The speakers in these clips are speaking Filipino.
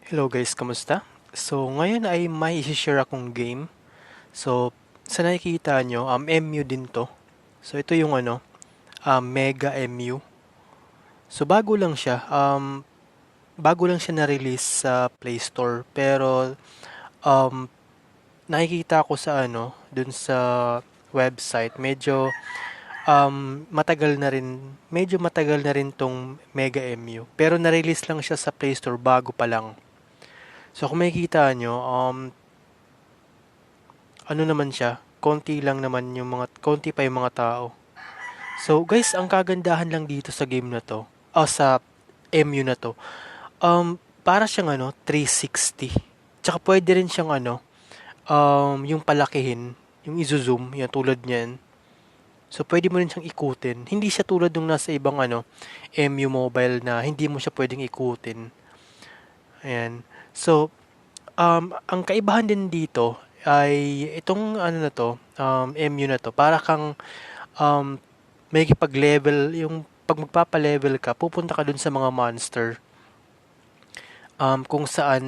Hello guys, kamusta? So, ngayon ay may i-share akong game. So, sa nakikita nyo, MU din to. So, ito yung Mega MU. So, bago lang siya na-release sa Play Store. Pero, um, nakikita ko sa dun sa website, medyo matagal na rin tong Mega MU. Pero na-release lang siya sa Play Store bago pa lang. So, kung makikita nyo, ano naman siya, konti pa yung mga tao. So guys, ang kagandahan lang dito sa game na to, sa MU na to, para siyang 360. Tsaka pwede rin siyang yung palakihin, yung i-zoom, yan tulad niyan. So pwede mo rin siyang ikutin. Hindi siya tulad nung nasa ibang MU mobile na hindi mo siya pwedeng ikutin. Ayan. So, ang kaibahan din dito ay itong MU na to, para kang um, may pag-level, yung pag magpapa-level ka, pupunta ka dun sa mga monster kung saan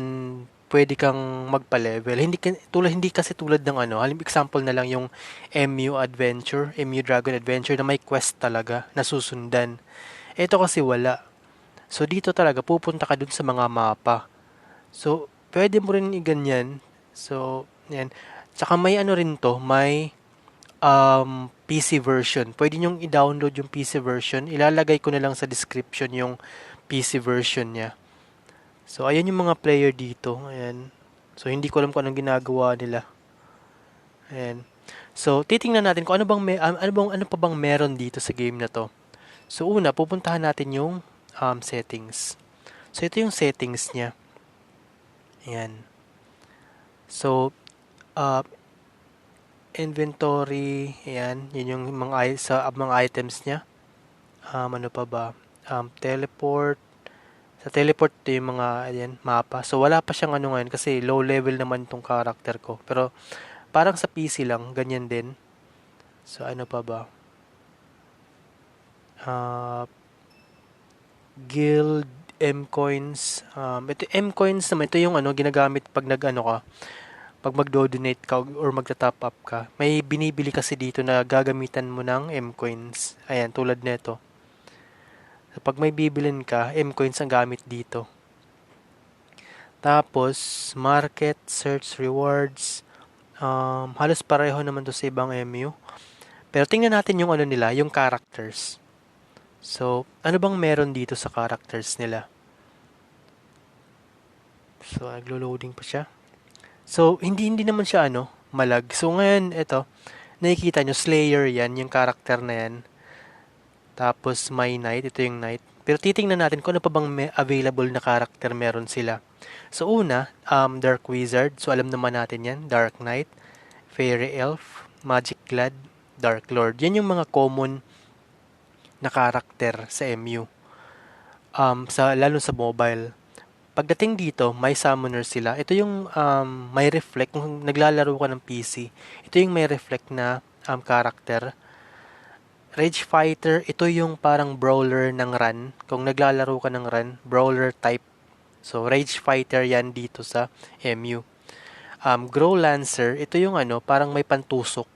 pwede kang magpa-level. Hindi kasi tulad ng example na lang yung MU Dragon Adventure na may quest talaga na susundan. Ito kasi wala. So dito talaga pupunta ka dun sa mga mapa. So pwede mo rin i-ganyan. So yan. Tsaka may may PC version. Pwede nyong i-download yung PC version. Ilalagay ko na lang sa description yung PC version niya. So, ayan yung mga player dito. Ayan. So, hindi ko alam kung anong ginagawa nila. Ayan. So, titingnan natin kung ano pa bang meron dito sa game na to. So, una, pupuntahan natin yung settings. So, ito yung settings niya. Ayan. So, uh, inventory, ayan, yun yung mga items niya. Ano pa ba? Teleport. Sa teleport ito yung mga ayan, mapa. So wala pa siyang ngayon kasi low level naman tong character ko. Pero parang sa PC lang, ganyan din. So ano pa ba? Uh, Guild M coins. Ito M coins naman, ito yung ginagamit pag pag magdo-donate ka or magta-top up ka. May binibili kasi dito na gagamitan mo ng M coins. Ayan, tulad nito. So, pag may bibilin ka, M coins ang gamit dito. Tapos, market, search, rewards. Halos pareho naman to sa ibang MU. Pero tingnan natin yung nila, yung characters. So, ano bang meron dito sa characters nila? So, naglo-loading pa siya. So, hindi naman siya malag. So, ngayon, ito, nakikita nyo, Slayer yan, yung character na yan. Tapos, My Knight, ito yung Knight. Pero titingnan natin kung ano pa bang available na character meron sila. So, una, Dark Wizard. So, alam naman natin yan. Dark Knight, Fairy Elf, Magic Glad, Dark Lord. Yan yung mga common na character sa MU. Lalo sa mobile. Pagdating dito, may summoner sila. Ito yung may reflect. Kung naglalaro ka ng PC, ito yung may reflect na character. Rage Fighter, ito yung parang brawler ng run. Kung naglalaro ka ng run, brawler type. So, Rage Fighter yan dito sa MU. Grow Lancer, ito yung parang may pantusok.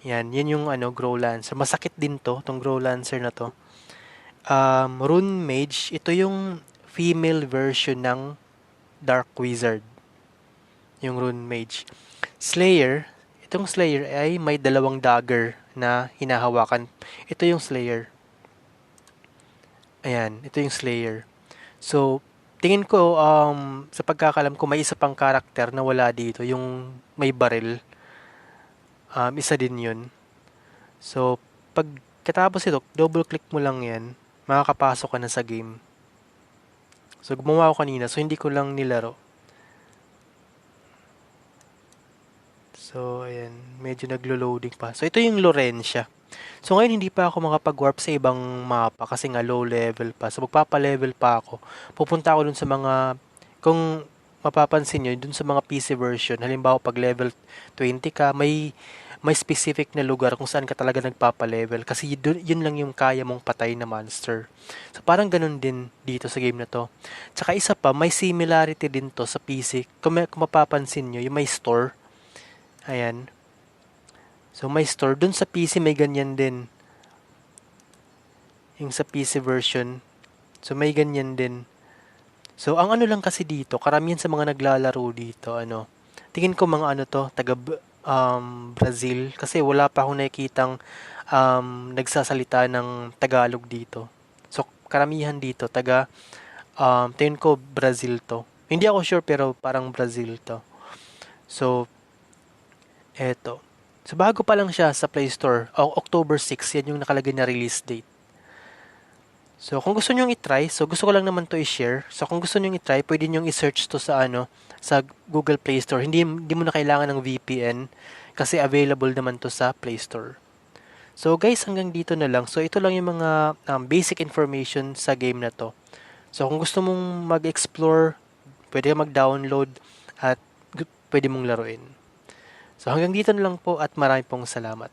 Yan yung Grow Lancer. Masakit din tong Grow Lancer na to. Rune Mage, ito yung female version ng Dark Wizard. Yung Rune Mage. Slayer, itong Slayer ay may dalawang dagger na hinahawakan. Ito yung Slayer. Ayan, ito yung Slayer. So, tingin ko, sa pagkakalam ko, may isa pang karakter na wala dito, yung may baril. Isa din yun. So, pagkatapos ito, double click mo lang yan, makakapasok ka na sa game. So, gumawa ko kanina, so hindi ko lang nilaro. So, ayan, medyo naglo-loading pa. So, ito yung Lorencia. So, ngayon hindi pa ako makapag-warp sa ibang mapa kasi nga low level pa. So, magpapa-level pa ako. Pupunta ako dun sa mga, kung mapapansin nyo, dun sa mga PC version, halimbawa pag level 20 ka, may specific na lugar kung saan ka talaga nagpapa-level kasi yun lang yung kaya mong patay na monster. So parang ganun din dito sa game na to. Tsaka isa pa, may similarity din to sa PC. Kung mapapansin nyo, yung may store. Ayan. So may store. Dun sa PC may ganyan din. Yung sa PC version. So may ganyan din. So ang ano lang kasi dito, karamihan sa mga naglalaro dito, tingin ko mga taga Brazil. Kasi wala pa akong nakikitang nagsasalita ng Tagalog dito. So karamihan dito, tingin ko Brazil to. Hindi ako sure pero parang Brazil to. So, eto. So bago pa lang siya sa Play Store, October 6, yan yung nakalagay na release date. So, kung gusto nyo i-try, so gusto ko lang naman to i-share. So, kung gusto nyo i-try, pwede nyo i-search to sa Google Play Store. Hindi mo na kailangan ng VPN kasi available naman to sa Play Store. So, guys, hanggang dito na lang. So, ito lang yung mga basic information sa game na to. So, kung gusto mong mag-explore, pwede ka mag-download at pwede mong laruin. So, hanggang dito na lang po at marami pong salamat.